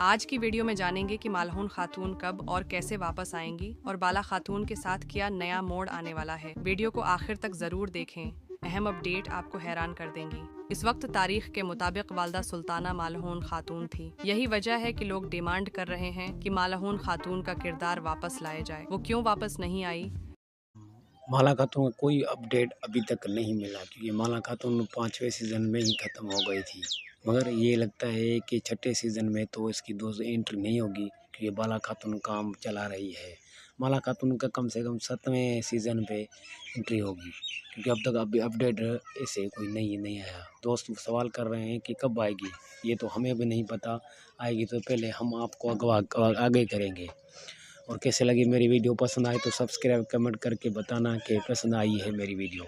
आज की वीडियो में जानेंगे कि मालहून खातून कब और कैसे वापस आएंगी और बाला खातून के साथ क्या नया मोड़ आने वाला है। वीडियो को आखिर तक जरूर देखें, अहम अपडेट आपको हैरान कर देंगी। इस वक्त तारीख के मुताबिक वालदा सुल्ताना मालहून खातून थी। यही वजह है कि लोग डिमांड कर रहे हैं कि मालहून खातून का किरदार वापस लाया जाए। वो क्यों वापस नहीं आई? माला खातून का कोई अपडेट अभी तक नहीं मिला, क्योंकि माला खातून 5वें सीज़न में ही ख़त्म हो गई थी। मगर ये लगता है कि छठे सीज़न में तो इसकी दोबारा एंट्री नहीं होगी, क्योंकि बाला खातून काम चला रही है। माला खातून का कम से कम 7वें सीज़न पे एंट्री होगी, क्योंकि अब तक अभी अपडेट ऐसे कोई नहीं आया। दोस्त सवाल कर रहे हैं कि कब आएगी, ये तो हमें भी नहीं पता। आएगी तो पहले हम आपको आगे करेंगे। और कैसे लगी मेरी वीडियो, पसंद आए तो सब्सक्राइब कमेंट करके बताना कि पसंद आई है मेरी वीडियो।